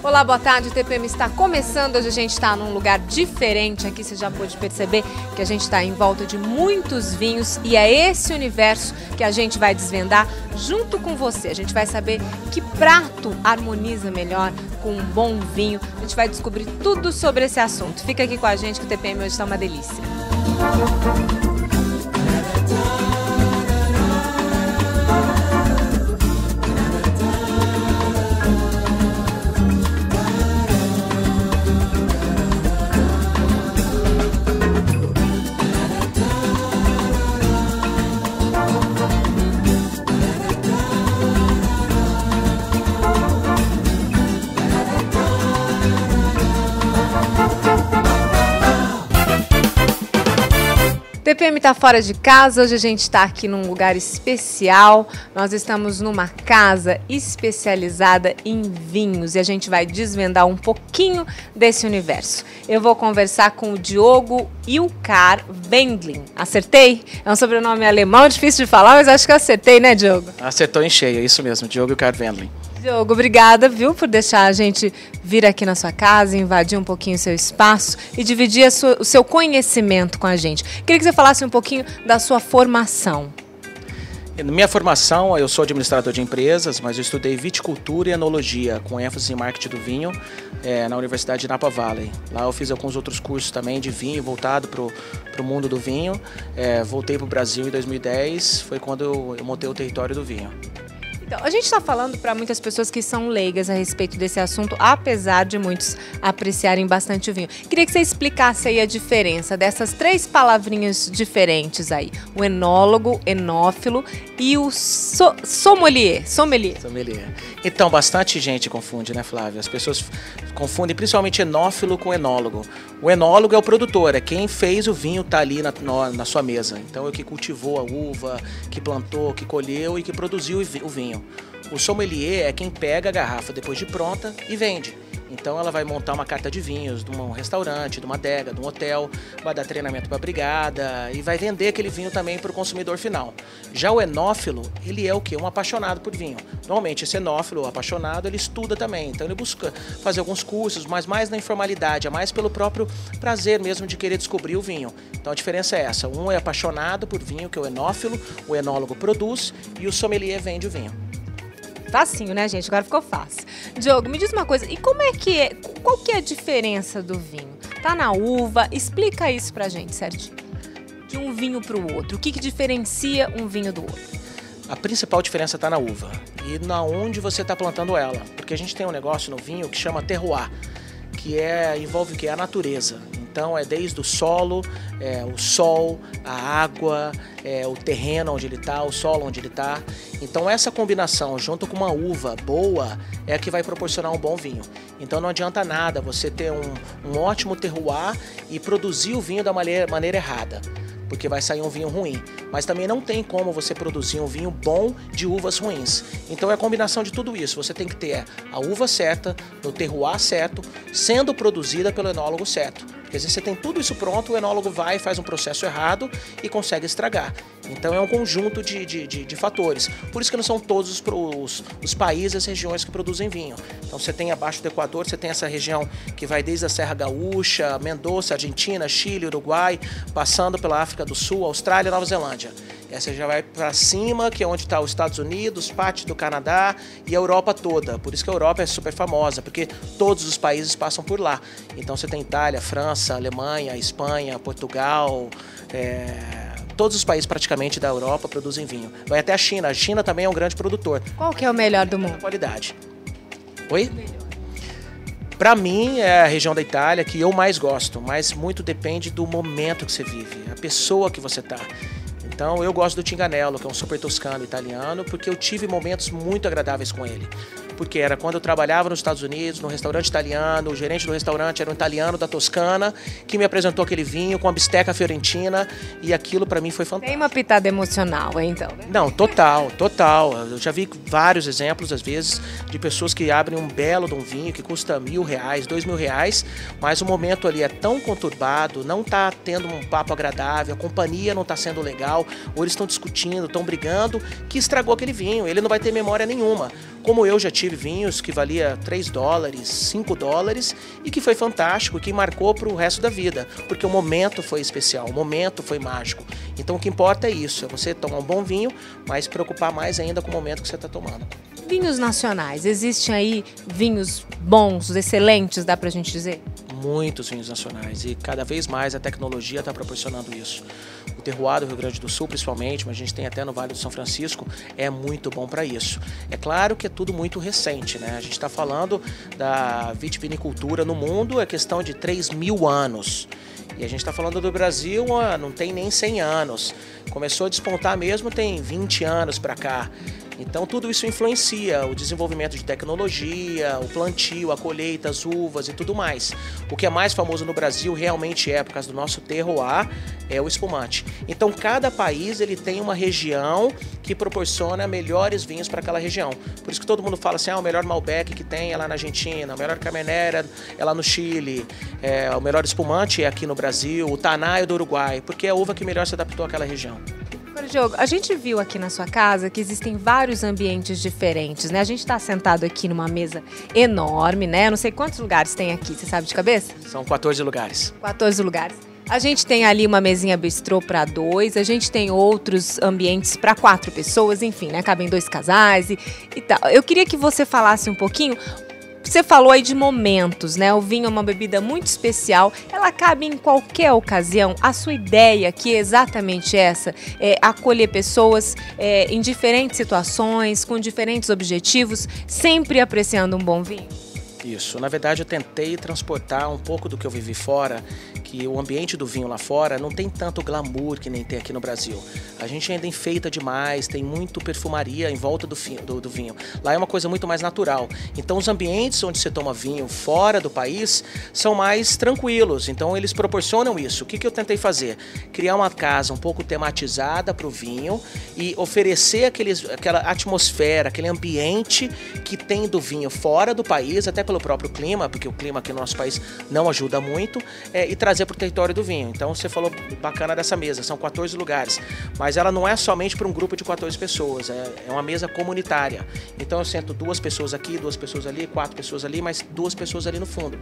Olá, boa tarde, o TPM está começando, hoje a gente está num lugar diferente aqui, você já pôde perceber que a gente está em volta de muitos vinhos e é esse universo que a gente vai desvendar junto com você. A gente vai saber que prato harmoniza melhor com um bom vinho, a gente vai descobrir tudo sobre esse assunto. Fica aqui com a gente que o TPM hoje está uma delícia. TPM está fora de casa, hoje a gente está aqui num lugar especial, nós estamos numa casa especializada em vinhos e a gente vai desvendar um pouquinho desse universo. Eu vou conversar com o Diogo Ilkar Wendling. Acertei? É um sobrenome alemão, difícil de falar, mas acho que eu acertei, né, Diogo? Acertou em cheio, é isso mesmo, Diogo Ilkar Wendling. Diogo, obrigada, viu, por deixar a gente vir aqui na sua casa, invadir um pouquinho o seu espaço e dividir o seu conhecimento com a gente. Queria que você falasse um pouquinho da sua formação. Na minha formação, eu sou administrador de empresas, mas eu estudei viticultura e enologia, com ênfase em marketing do vinho, na Universidade de Napa Valley. Lá eu fiz alguns outros cursos também de vinho, voltado para o mundo do vinho. Voltei para o Brasil em 2010, foi quando eu montei o território do vinho. Então, a gente está falando para muitas pessoas que são leigas a respeito desse assunto, apesar de muitos apreciarem bastante o vinho. Queria que você explicasse aí a diferença dessas três palavrinhas diferentes aí. O enólogo, enófilo e o sommelier. Então, bastante gente confunde, né, Flávia? As pessoas confundem principalmente enófilo com enólogo. O enólogo é o produtor, é quem fez o vinho estar ali na sua mesa. Então, é o que cultivou a uva, que plantou, que colheu e que produziu o vinho. O sommelier é quem pega a garrafa depois de pronta e vende. Então ela vai montar uma carta de vinhos de um restaurante, de uma adega, de um hotel, vai dar treinamento para a brigada e vai vender aquele vinho também para o consumidor final. Já o enófilo, ele é o quê? Um apaixonado por vinho. Normalmente esse enófilo, apaixonado, ele estuda também. Então ele busca fazer alguns cursos, mas mais na informalidade, é mais pelo próprio prazer mesmo de querer descobrir o vinho. Então a diferença é essa, um é apaixonado por vinho, que é o enófilo, o enólogo produz e o sommelier vende o vinho. Facinho, né, gente? Agora ficou fácil. Diogo, me diz uma coisa, e qual que é a diferença do vinho? Tá na uva? Explica isso pra gente certinho. De um vinho pro outro, o que diferencia um vinho do outro? A principal diferença está na uva e na onde você está plantando ela. Porque a gente tem um negócio no vinho que chama terroir, que envolve o que? A natureza. Então é desde o solo, o sol, a água, o terreno onde ele está, o solo onde ele está. Então essa combinação junto com uma uva boa é a que vai proporcionar um bom vinho. Então não adianta nada você ter um ótimo terroir e produzir o vinho da maneira errada, porque vai sair um vinho ruim. Mas também não tem como você produzir um vinho bom de uvas ruins. Então é a combinação de tudo isso. Você tem que ter a uva certa, no terroir certo, sendo produzida pelo enólogo certo. Porque às vezes você tem tudo isso pronto, o enólogo vai e faz um processo errado e consegue estragar. Então é um conjunto de fatores. Por isso que não são todos os países, as regiões que produzem vinho. Então você tem abaixo do Equador, você tem essa região que vai desde a Serra Gaúcha, Mendoza, Argentina, Chile, Uruguai, passando pela África do Sul, Austrália e Nova Zelândia. Essa já vai para cima, que é onde está os Estados Unidos, parte do Canadá e a Europa toda. Por isso que a Europa é super famosa, porque todos os países passam por lá. Então você tem Itália, França, Alemanha, Espanha, Portugal, todos os países praticamente da Europa produzem vinho. Vai até a China. A China também é um grande produtor. Qual que é o melhor do mundo? Qualidade. Oi? Para mim é a região da Itália que eu mais gosto, mas muito depende do momento que você vive, a pessoa que você está. Então eu gosto do Tinganello, que é um super toscano italiano, porque eu tive momentos muito agradáveis com ele. Porque era quando eu trabalhava nos Estados Unidos, no restaurante italiano, o gerente do restaurante era um italiano da Toscana, que me apresentou aquele vinho com a bisteca fiorentina, e aquilo para mim foi fantástico. Tem uma pitada emocional, então, né? Não, total. Eu já vi vários exemplos, às vezes, de pessoas que abrem um belo de um vinho que custa R$1.000, R$2.000, mas o momento ali é tão conturbado, não tá tendo um papo agradável, a companhia não tá sendo legal, ou eles estão discutindo, estão brigando, que estragou aquele vinho, ele não vai ter memória nenhuma. Como eu já tive vinhos que valia $3, $5 e que foi fantástico, que marcou para o resto da vida, porque o momento foi especial, o momento foi mágico. Então o que importa é isso, é você tomar um bom vinho, mas se preocupar mais ainda com o momento que você está tomando. Vinhos nacionais, existem aí vinhos bons, excelentes, dá pra gente dizer? Muitos vinhos nacionais e cada vez mais a tecnologia está proporcionando isso. O terroir do Rio Grande do Sul, principalmente, mas a gente tem até no Vale do São Francisco, é muito bom para isso. É claro que é tudo muito recente, né? A gente está falando da vitivinicultura no mundo, é questão de 3.000 anos. E a gente está falando do Brasil, não tem nem 100 anos. Começou a despontar mesmo, tem 20 anos para cá. Então tudo isso influencia o desenvolvimento de tecnologia, o plantio, a colheita, as uvas e tudo mais. O que é mais famoso no Brasil realmente é, por causa do nosso terroir, é o espumante. Então cada país ele tem uma região que proporciona melhores vinhos para aquela região. Por isso que todo mundo fala assim, o melhor Malbec que tem é lá na Argentina, o melhor Carmenère é lá no Chile, o melhor espumante é aqui no Brasil, o Taná é do Uruguai, porque é a uva que melhor se adaptou àquela região. Agora, Diogo, a gente viu aqui na sua casa que existem vários ambientes diferentes, né? A gente está sentado aqui numa mesa enorme, né? Eu não sei quantos lugares tem aqui, você sabe de cabeça? São 14 lugares. 14 lugares. A gente tem ali uma mesinha bistrô para 2, a gente tem outros ambientes para 4 pessoas, enfim, né? Cabem 2 casais e tal. Eu queria que você falasse um pouquinho. Você falou aí de momentos, né? O vinho é uma bebida muito especial, ela cabe em qualquer ocasião. A sua ideia aqui é exatamente essa, é acolher pessoas em diferentes situações, com diferentes objetivos, sempre apreciando um bom vinho. Isso, na verdade eu tentei transportar um pouco do que eu vivi fora, que o ambiente do vinho lá fora não tem tanto glamour que nem tem aqui no Brasil. A gente ainda enfeita demais, tem muito perfumaria em volta do vinho. Lá é uma coisa muito mais natural. Então os ambientes onde você toma vinho fora do país são mais tranquilos, então eles proporcionam isso. O que eu tentei fazer? Criar uma casa um pouco tematizada para o vinho e oferecer aquela atmosfera, aquele ambiente que tem do vinho fora do país, até pelo próprio clima, porque o clima aqui no nosso país não ajuda muito, e trazer para o território do vinho. Então você falou bacana dessa mesa, são 14 lugares, mas ela não é somente para um grupo de 14 pessoas, é uma mesa comunitária. Então eu sento 2 pessoas aqui, 2 pessoas ali, 4 pessoas ali, mas 2 pessoas ali no fundo.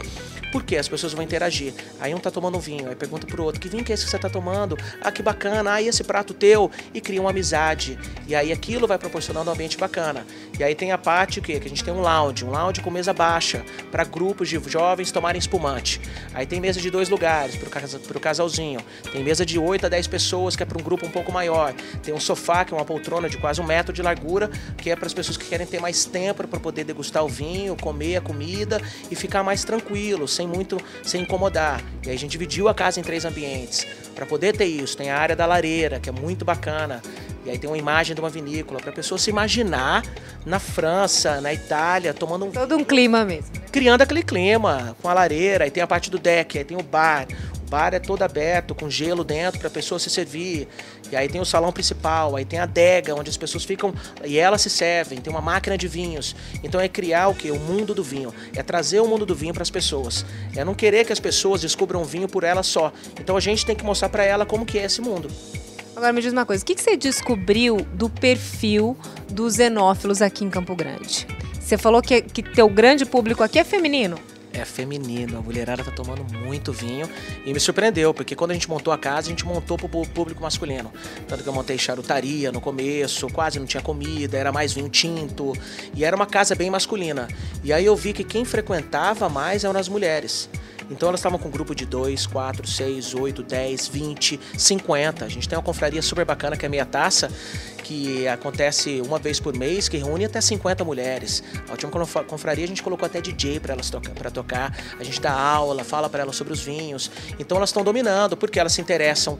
Por quê? As pessoas vão interagir. Aí um tá tomando um vinho, aí pergunta pro outro, que vinho que é esse que você tá tomando? Ah, que bacana, e esse prato teu? E cria uma amizade. E aí aquilo vai proporcionando um ambiente bacana. E aí tem a parte que a gente tem um lounge com mesa baixa, para grupos de jovens tomarem espumante. Aí tem mesa de 2 lugares para o casalzinho. Tem mesa de 8 a 10 pessoas, que é para um grupo um pouco maior. Tem um sofá, que é uma poltrona de quase 1 metro de largura, que é para as pessoas que querem ter mais tempo para poder degustar o vinho, comer a comida e ficar mais tranquilo, sem incomodar. E aí a gente dividiu a casa em 3 ambientes. Para poder ter isso, tem a área da lareira, que é muito bacana. E aí tem uma imagem de uma vinícola, para a pessoa se imaginar na França, na Itália, tomando todo um clima mesmo. Criando aquele clima, com a lareira, aí tem a parte do deck, aí tem o bar. O bar é todo aberto, com gelo dentro para a pessoa se servir. E aí tem o salão principal, aí tem a adega, onde as pessoas ficam e elas se servem, tem uma máquina de vinhos. Então é criar o quê? O mundo do vinho. É trazer o mundo do vinho para as pessoas. É não querer que as pessoas descubram o vinho por elas só. Então a gente tem que mostrar para ela como que é esse mundo. Agora me diz uma coisa, o que você descobriu do perfil dos enófilos aqui em Campo Grande? Você falou que teu grande público aqui é feminino? É feminino, a mulherada tá tomando muito vinho e me surpreendeu, porque quando a gente montou a casa, a gente montou pro público masculino. Tanto que eu montei charutaria no começo, quase não tinha comida, era mais vinho tinto, e era uma casa bem masculina. E aí eu vi que quem frequentava mais eram as mulheres. Então elas estavam com um grupo de 2, 4, 6, 8, 10, 20, 50. A gente tem uma confraria super bacana que é Meia Taça, que acontece uma vez por mês, que reúne até 50 mulheres. A última confraria a gente colocou até DJ para elas tocar. A gente dá aula, fala para elas sobre os vinhos. Então elas estão dominando, porque elas se interessam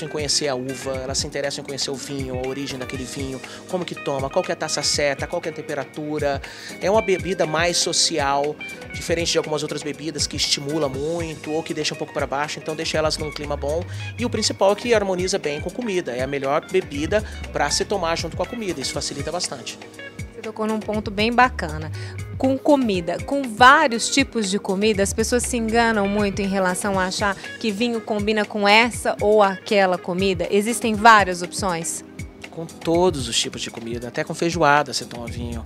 em conhecer a uva, elas se interessam em conhecer o vinho, a origem daquele vinho, como que toma, qual que é a taça certa, qual que é a temperatura. É uma bebida mais social, diferente de algumas outras bebidas que estimula muito ou que deixa um pouco para baixo, então deixa elas num clima bom. E o principal é que harmoniza bem com comida, é a melhor bebida para se tomar junto com a comida, isso facilita bastante. Você tocou num ponto bem bacana. Com comida, com vários tipos de comida, as pessoas se enganam muito em relação a achar que vinho combina com essa ou aquela comida. Existem várias opções? Com todos os tipos de comida, até com feijoada você toma vinho.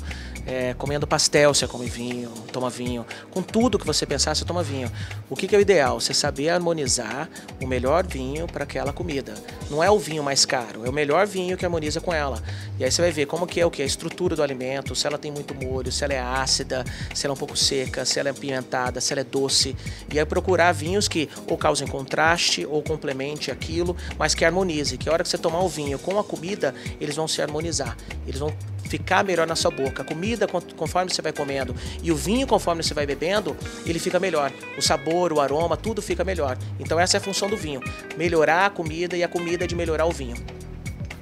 comendo pastel você come vinho, toma vinho. Com tudo que você pensar, você toma vinho. O que é o ideal? Você saber harmonizar o melhor vinho para aquela comida. Não é o vinho mais caro, é o melhor vinho que harmoniza com ela. E aí você vai ver como que é o que? A estrutura do alimento, se ela tem muito molho, se ela é ácida, se ela é um pouco seca, se ela é apimentada, se ela é doce. E aí procurar vinhos que ou causem contraste ou complemente aquilo, mas que harmonize. Que a hora que você tomar o vinho com a comida, eles vão se harmonizar. Eles vão ficar melhor na sua boca. A comida, conforme você vai comendo, e o vinho, conforme você vai bebendo, ele fica melhor. O sabor, o aroma, tudo fica melhor. Então essa é a função do vinho. Melhorar a comida e a comida de melhorar o vinho.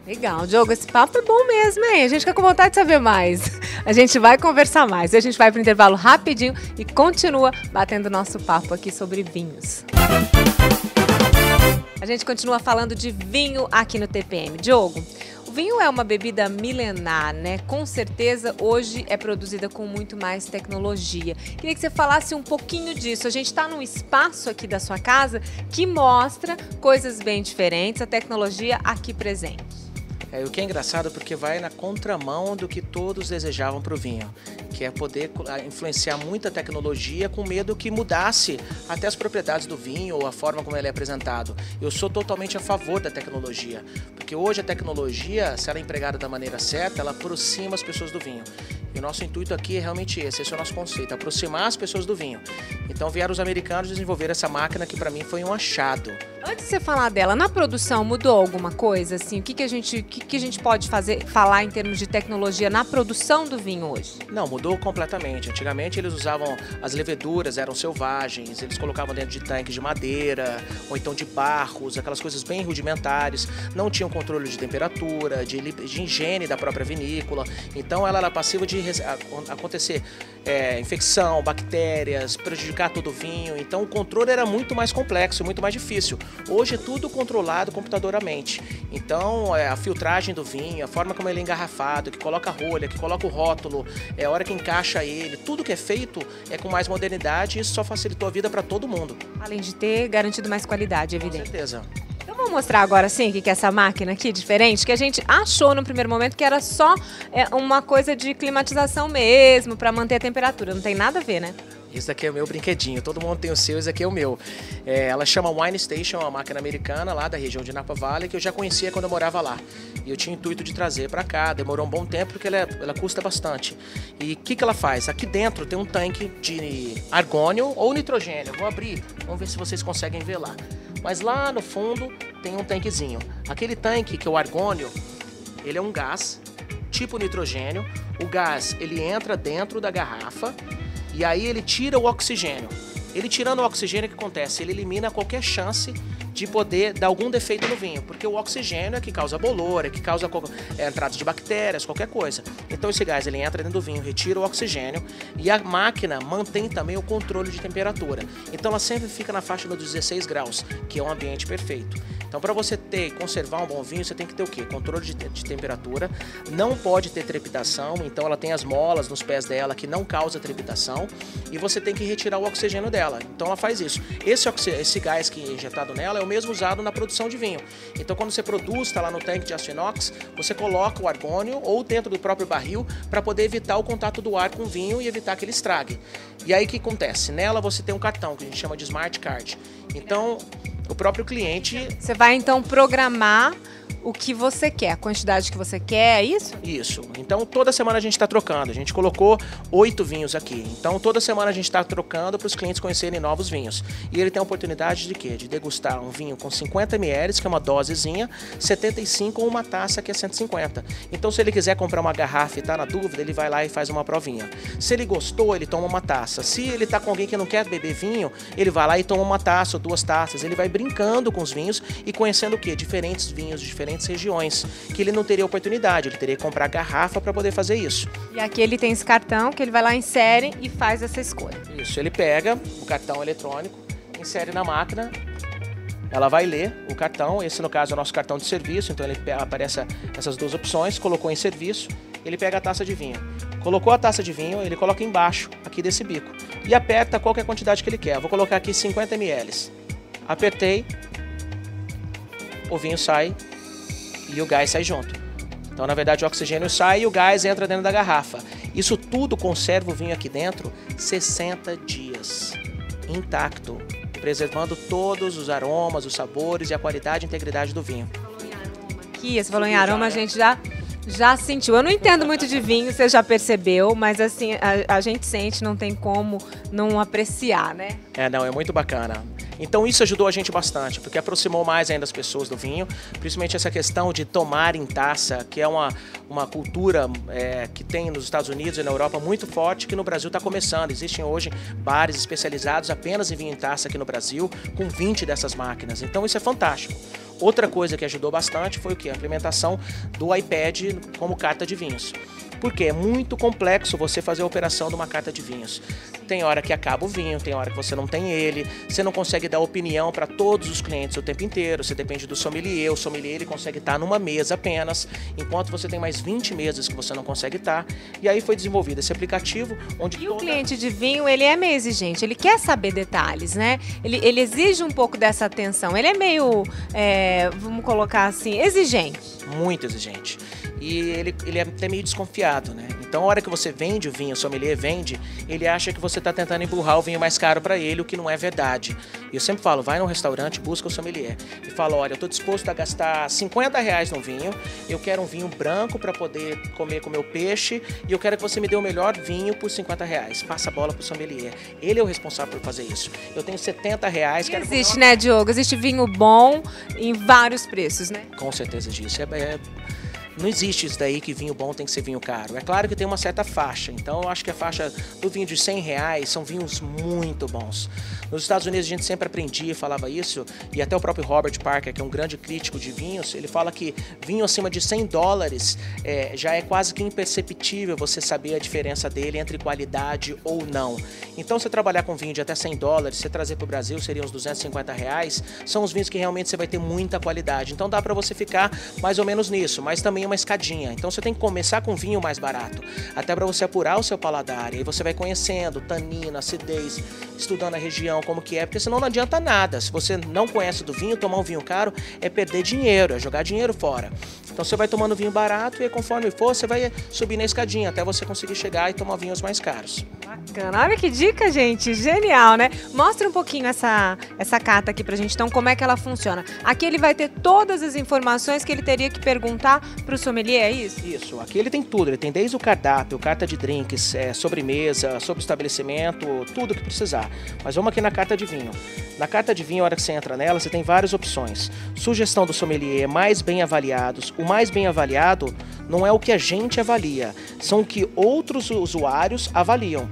Legal, Diogo, esse papo é bom mesmo, hein? A gente fica com vontade de saber mais. A gente vai conversar mais. A gente vai para o intervalo rapidinho e continua batendo nosso papo aqui sobre vinhos. A gente continua falando de vinho aqui no TPM. Diogo, o vinho é uma bebida milenar, né? Com certeza hoje é produzida com muito mais tecnologia. Queria que você falasse um pouquinho disso. A gente está num espaço aqui da sua casa que mostra coisas bem diferentes, a tecnologia aqui presente. O que é engraçado porque vai na contramão do que todos desejavam para o vinho, que é poder influenciar muita tecnologia com medo que mudasse até as propriedades do vinho ou a forma como ele é apresentado. Eu sou totalmente a favor da tecnologia, porque hoje a tecnologia, se ela é empregada da maneira certa, ela aproxima as pessoas do vinho. E o nosso intuito aqui é realmente esse é o nosso conceito, aproximar as pessoas do vinho. Então vieram os americanos desenvolver essa máquina que para mim foi um achado. Antes de você falar dela, na produção mudou alguma coisa? Assim, o que a gente pode falar em termos de tecnologia na produção do vinho hoje? Não, mudou completamente. Antigamente eles usavam, as leveduras eram selvagens, eles colocavam dentro de tanques de madeira, ou então de barros, aquelas coisas bem rudimentares, não tinham controle de temperatura, de higiene da própria vinícola, então ela era passiva de acontecer infecção, bactérias, prejudicar todo o vinho, então o controle era muito mais complexo, muito mais difícil. Hoje é tudo controlado computadoramente, então a filtragem do vinho, a forma como ele é engarrafado, que coloca a rolha, que coloca o rótulo, a hora que encaixa ele, tudo que é feito é com mais modernidade e isso só facilitou a vida para todo mundo. Além de ter garantido mais qualidade, evidente. Com certeza. Então vamos mostrar agora sim o que é essa máquina aqui diferente, que a gente achou no primeiro momento que era só uma coisa de climatização mesmo, para manter a temperatura, não tem nada a ver, né? Esse daqui é o meu brinquedinho, todo mundo tem o seu, esse aqui é o meu. Ela chama Wine Station, uma máquina americana lá da região de Napa Valley, que eu já conhecia quando eu morava lá. E eu tinha o intuito de trazer para cá, demorou um bom tempo porque ela custa bastante. E o que ela faz? Aqui dentro tem um tanque de argônio ou nitrogênio. Eu vou abrir, vamos ver se vocês conseguem ver lá. Mas lá no fundo tem um tanquezinho. Aquele tanque que é o argônio, ele é um gás tipo nitrogênio. O gás, ele entra dentro da garrafa e aí ele tira o oxigênio. Ele tirando o oxigênio, o que acontece? Ele elimina qualquer chance de poder dar algum defeito no vinho, porque o oxigênio é que causa bolor, é que causa entrada de bactérias, qualquer coisa. Então esse gás ele entra dentro do vinho, retira o oxigênio e a máquina mantém também o controle de temperatura. Então ela sempre fica na faixa dos 16 graus, que é um ambiente perfeito. Então para você ter e conservar um bom vinho, você tem que ter o quê? Controle de temperatura, não pode ter trepidação, então ela tem as molas nos pés dela que não causa trepidação e você tem que retirar o oxigênio dela. Então ela faz isso. Esse gás que é injetado nela é o mesmo usado na produção de vinho. Então quando você produz, está lá no tanque de aço inox, você coloca o argônio ou dentro do próprio barril para poder evitar o contato do ar com o vinho e evitar que ele estrague. E aí o que acontece? Nela você tem um cartão que a gente chama de Smart Card. Então o próprio cliente... Você vai então programar o que você quer, a quantidade que você quer, é isso? Isso. Então toda semana a gente está trocando. A gente colocou 8 vinhos aqui. Então toda semana a gente está trocando para os clientes conhecerem novos vinhos. E ele tem a oportunidade de quê? De degustar um vinho com 50 ml, que é uma dosezinha, 75 ou uma taça que é 150. Então se ele quiser comprar uma garrafa e está na dúvida, ele vai lá e faz uma provinha. Se ele gostou, ele toma uma taça. Se ele está com alguém que não quer beber vinho, ele vai lá e toma uma taça ou 2 taças. Ele vai brincando com os vinhos e conhecendo o quê? Diferentes vinhos, diferentes regiões, que ele não teria oportunidade, ele teria que comprar garrafa para poder fazer isso. E aqui ele tem esse cartão que ele vai lá, insere e faz essa escolha. Isso, ele pega o cartão eletrônico, insere na máquina, ela vai ler o cartão, esse no caso é o nosso cartão de serviço, então ele aparece essas 2 opções, colocou em serviço, ele pega a taça de vinho. Colocou a taça de vinho, ele coloca embaixo, aqui desse bico, e aperta qual que é a quantidade que ele quer. Eu vou colocar aqui 50 ml. Apertei, o vinho sai e o gás sai junto. Então, na verdade, o oxigênio sai e o gás entra dentro da garrafa. Isso tudo conserva o vinho aqui dentro 60 dias, intacto, preservando todos os aromas, os sabores e a qualidade e integridade do vinho. Aqui, você falou em aroma, a gente já sentiu. Eu não entendo muito de vinho, você já percebeu, mas assim, a gente sente, não tem como não apreciar, né? Não, é muito bacana. Então isso ajudou a gente bastante, porque aproximou mais ainda as pessoas do vinho, principalmente essa questão de tomar em taça, que é uma cultura que tem nos Estados Unidos e na Europa muito forte, que no Brasil está começando. Existem hoje bares especializados apenas em vinho em taça aqui no Brasil, com 20 dessas máquinas. Então isso é fantástico. Outra coisa que ajudou bastante foi o quê? A implementação do iPad como carta de vinhos. Porque é muito complexo você fazer a operação de uma carta de vinhos. Tem hora que acaba o vinho, tem hora que você não tem ele, você não consegue dar opinião para todos os clientes o tempo inteiro, você depende do sommelier, o sommelier ele consegue estar numa mesa apenas, enquanto você tem mais 20 mesas que você não consegue estar. E aí foi desenvolvido esse aplicativo onde... E o cliente de vinho, ele é meio exigente, ele quer saber detalhes, né? Ele exige um pouco dessa atenção, ele é meio, vamos colocar assim, exigente. Muito exigente. E ele é até meio desconfiado, né? Então, a hora que você vende o vinho, o sommelier vende, ele acha que você está tentando empurrar o vinho mais caro para ele, o que não é verdade. E eu sempre falo, vai num restaurante, busca o sommelier. E fala, olha, eu estou disposto a gastar R$50 no vinho, eu quero um vinho branco para poder comer com o meu peixe, e eu quero que você me dê o melhor vinho por R$50. Passa a bola pro sommelier. Ele é o responsável por fazer isso. Eu tenho R$70. Existe, né, Diogo? Existe vinho bom em vários preços, né? Com certeza disso. Não existe isso daí que vinho bom tem que ser vinho caro. É claro que tem uma certa faixa. Então eu acho que a faixa do vinho de R$100 são vinhos muito bons. Nos Estados Unidos a gente sempre aprendia e falava isso, e até o próprio Robert Parker, que é um grande crítico de vinhos, ele fala que vinho acima de $100 já é quase que imperceptível você saber a diferença dele entre qualidade ou não. Então você trabalhar com vinho de até $100, você trazer para o Brasil seriam uns R$250, são os vinhos que realmente você vai ter muita qualidade. Então dá para você ficar mais ou menos nisso, mas também uma escadinha. Então você tem que começar com vinho mais barato, até para você apurar o seu paladar, e aí você vai conhecendo tanino, acidez, estudando a região, como que é, porque senão não adianta nada. Se você não conhece do vinho, tomar um vinho caro é perder dinheiro, é jogar dinheiro fora. Então você vai tomando vinho barato e conforme for, você vai subir na escadinha até você conseguir chegar e tomar vinhos mais caros. Bacana, olha que dica, gente, genial, né? Mostra um pouquinho essa carta aqui pra gente, então, como é que ela funciona. Aqui ele vai ter todas as informações que ele teria que perguntar pro sommelier, é isso? Isso, aqui ele tem tudo, ele tem desde o cardápio, carta de drinks, sobremesa, sobre estabelecimento, tudo que precisar. Mas vamos aqui na carta de vinho. Na carta de vinho, a hora que você entra nela, você tem várias opções. Sugestão do sommelier, mais bem avaliados. O mais bem avaliado não é o que a gente avalia, são o que outros usuários avaliam.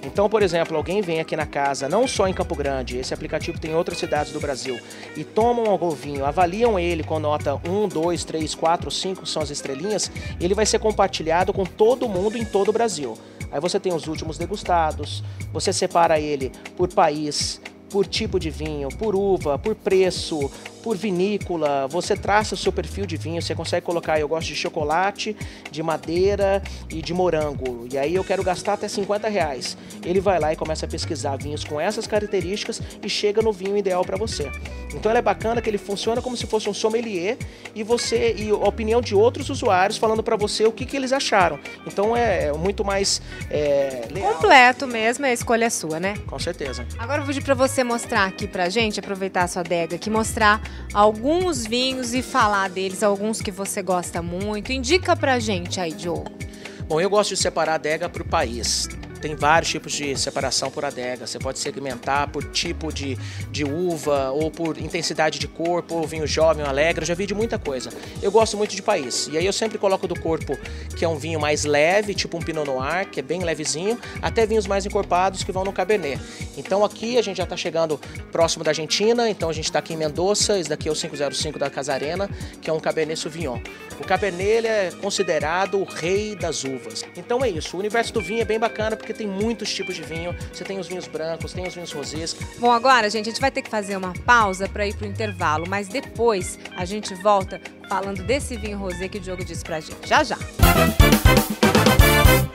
Então, por exemplo, alguém vem aqui na casa, não só em Campo Grande, esse aplicativo tem em outras cidades do Brasil, e tomam algum vinho, avaliam ele com nota 1, 2, 3, 4, 5, são as estrelinhas, ele vai ser compartilhado com todo mundo em todo o Brasil. Aí você tem os últimos degustados, você separa ele por país, por tipo de vinho, por uva, por preço, por vinícola, você traça o seu perfil de vinho, você consegue colocar, eu gosto de chocolate, de madeira e de morango, e aí eu quero gastar até R$50. Ele vai lá e começa a pesquisar vinhos com essas características e chega no vinho ideal para você. Então ele é bacana que ele funciona como se fosse um sommelier e a opinião de outros usuários falando para você o que eles acharam. Então é muito mais legal. Completo mesmo, a escolha é sua, né? Com certeza. Agora eu vou pedir para você mostrar aqui pra gente, aproveitar a sua adega aqui, mostrar alguns vinhos e falar deles, alguns que você gosta muito. Indica pra gente aí, Diogo. Bom, eu gosto de separar a adega por país. Tem vários tipos de separação por adega. Você pode segmentar por tipo de uva, ou por intensidade de corpo, ou vinho jovem, alegre. Eu já vi de muita coisa. Eu gosto muito de país. E aí eu sempre coloco do corpo, que é um vinho mais leve, tipo um Pinot Noir, que é bem levezinho, até vinhos mais encorpados que vão no Cabernet. Então aqui a gente já está chegando próximo da Argentina. Então a gente está aqui em Mendoza. Esse daqui é o 505 da Casarena, que é um Cabernet Sauvignon. O Cabernet ele é considerado o rei das uvas. Então é isso. O universo do vinho é bem bacana, porque tem muitos tipos de vinho. Você tem os vinhos brancos, tem os vinhos rosés. Bom, agora, gente, a gente vai ter que fazer uma pausa para ir pro intervalo, mas depois a gente volta falando desse vinho rosé que o Diogo disse pra gente. Já, já.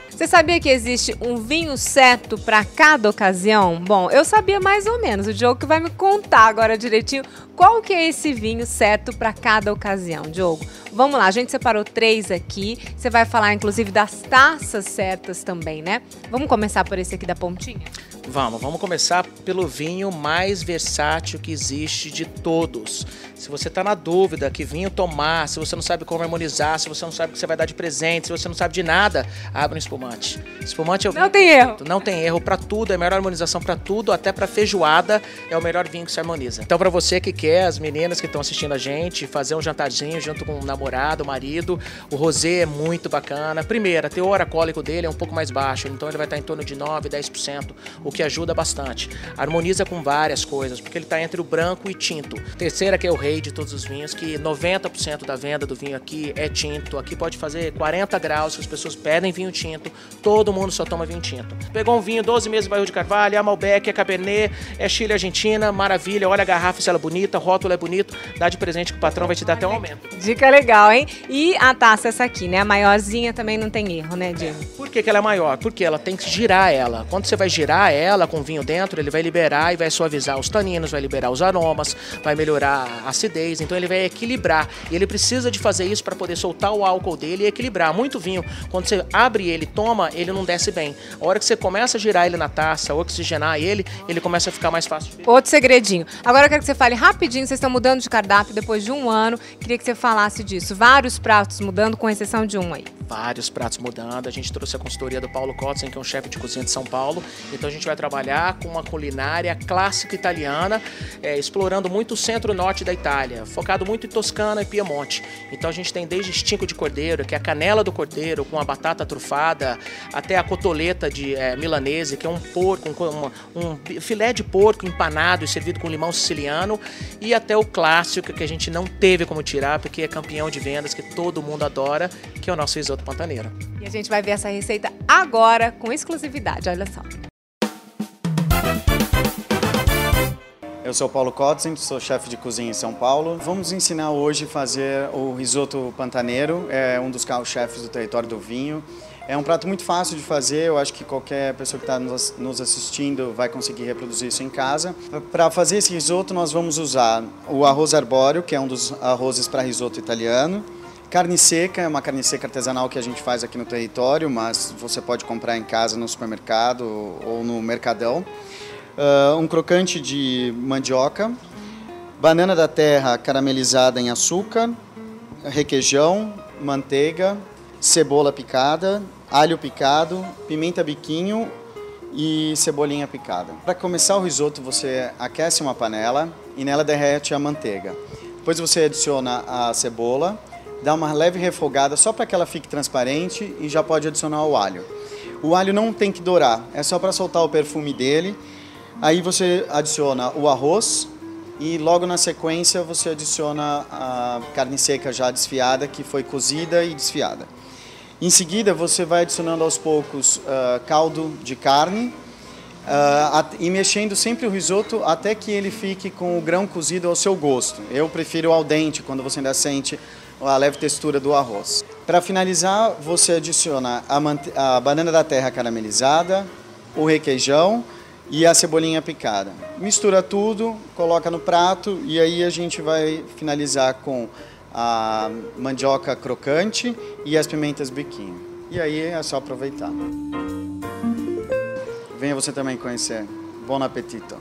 Você sabia que existe um vinho certo para cada ocasião? Bom, eu sabia mais ou menos. O Diogo que vai me contar agora direitinho qual que é esse vinho certo para cada ocasião, Diogo. Vamos lá, a gente separou 3 aqui. Você vai falar, inclusive, das taças certas também, né? Vamos começar por esse aqui da pontinha? Vamos começar pelo vinho mais versátil que existe de todos. Se você está na dúvida que vinho tomar, se você não sabe como harmonizar, se você não sabe o que você vai dar de presente, se você não sabe de nada, abre um espumante. Espumante é o vinho. Não tem erro. Não tem erro para tudo, é a melhor harmonização para tudo, até para feijoada é o melhor vinho que se harmoniza. Então para você que quer, as meninas que estão assistindo a gente, fazer um jantarzinho junto com o namorado, o marido, o rosé é muito bacana. Primeiro, o teor alcoólico dele é um pouco mais baixo, então ele vai estar em torno de 9, 10%, o que ajuda bastante. Harmoniza com várias coisas, porque ele está entre o branco e tinto. Terceira, que é o rei de todos os vinhos, que 90% da venda do vinho aqui é tinto. Aqui pode fazer 40 graus, que as pessoas pedem vinho tinto, todo mundo só toma vinho tinto. Pegou um vinho, 12 meses de barril de carvalho, é Malbec, é Cabernet, é Chile, Argentina, maravilha, olha a garrafa se ela é bonita, o rótulo é bonito, dá de presente que o patrão vai te dar até um aumento. Dica legal, hein? E a taça essa aqui, né? A maiorzinha também não tem erro, né, Diego? Por que ela é maior? Porque ela tem que girar ela. Quando você vai girar ela com vinho dentro, ele vai liberar e vai suavizar os taninos, vai liberar os aromas, vai melhorar a acidez, então ele vai equilibrar. E ele precisa de fazer isso para poder soltar o álcool dele e equilibrar. Muito vinho, quando você abre ele, toma, ele não desce bem. A hora que você começa a girar ele na taça, oxigenar ele começa a ficar mais fácil. Outro segredinho. Agora eu quero que você fale rapidinho, vocês estão mudando de cardápio depois de 1 ano, queria que você falasse disso. Vários pratos mudando, com exceção de um aí. Vários pratos mudando, a gente trouxe a consultoria do Paulo Kotzen, que é um chefe de cozinha de São Paulo, então a gente vai trabalhar com uma culinária clássica italiana, explorando muito o centro-norte da Itália, focado muito em Toscana e Piemonte. Então a gente tem desde estinco de cordeiro, que é a canela do cordeiro com a batata trufada, até a cotoleta de milanese, que é um porco, um filé de porco empanado e servido com limão siciliano, e até o clássico que a gente não teve como tirar, porque é campeão de vendas, que todo mundo adora, que é o nosso risoto pantaneiro. E a gente vai ver essa receita agora com exclusividade, olha só. Eu sou Paulo Kotzen, sou chefe de cozinha em São Paulo. Vamos ensinar hoje a fazer o risoto pantaneiro, é um dos carros-chefes do território do vinho. É um prato muito fácil de fazer, eu acho que qualquer pessoa que está nos assistindo vai conseguir reproduzir isso em casa. Para fazer esse risoto nós vamos usar o arroz arbóreo, que é um dos arrozes para risoto italiano. Carne seca, é uma carne seca artesanal que a gente faz aqui no território, mas você pode comprar em casa no supermercado ou no mercadão. Um crocante de mandioca, banana da terra caramelizada em açúcar, requeijão, manteiga, cebola picada, alho picado, pimenta biquinho e cebolinha picada. Para começar o risoto, você aquece uma panela e nela derrete a manteiga. Depois você adiciona a cebola, dá uma leve refogada só para que ela fique transparente e já pode adicionar o alho. O alho não tem que dourar, é só para soltar o perfume dele. Aí você adiciona o arroz e logo na sequência você adiciona a carne seca já desfiada, que foi cozida e desfiada. Em seguida você vai adicionando aos poucos caldo de carne e mexendo sempre o risoto até que ele fique com o grão cozido ao seu gosto. Eu prefiro al dente, quando você ainda sente a leve textura do arroz. Para finalizar, você adiciona a banana da terra caramelizada, o requeijão e a cebolinha picada. Mistura tudo, coloca no prato e aí a gente vai finalizar com a mandioca crocante e as pimentas biquinho. E aí é só aproveitar. Venha você também conhecer. Bom apetito!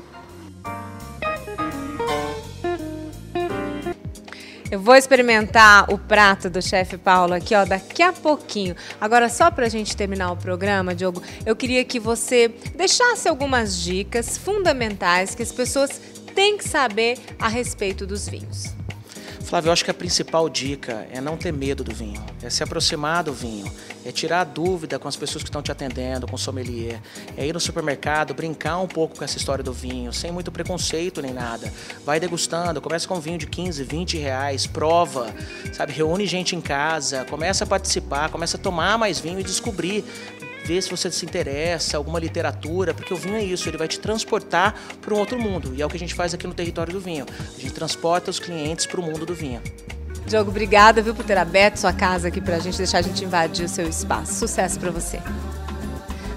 Eu vou experimentar o prato do chefe Paulo aqui, ó, daqui a pouquinho. Agora, só pra gente terminar o programa, Diogo, eu queria que você deixasse algumas dicas fundamentais que as pessoas têm que saber a respeito dos vinhos. Flávio, eu acho que a principal dica é não ter medo do vinho, é se aproximar do vinho, é tirar a dúvida com as pessoas que estão te atendendo, com o sommelier, é ir no supermercado, brincar um pouco com essa história do vinho, sem muito preconceito nem nada. Vai degustando, começa com um vinho de 15, 20 reais, prova, sabe, reúne gente em casa, começa a participar, começa a tomar mais vinho e descobrir. Ver se você se interessa, alguma literatura, porque o vinho é isso, ele vai te transportar para um outro mundo. E é o que a gente faz aqui no território do vinho. A gente transporta os clientes para o mundo do vinho. Diogo, obrigada, viu, por ter aberto sua casa aqui para a gente, deixar a gente invadir o seu espaço. Sucesso para você.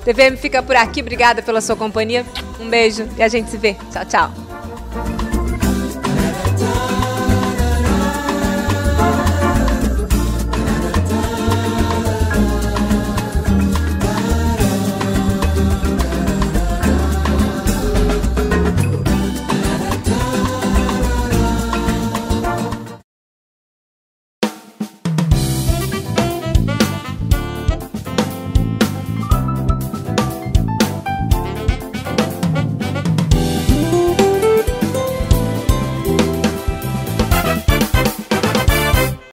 TVM fica por aqui, obrigada pela sua companhia. Um beijo e a gente se vê. Tchau, tchau.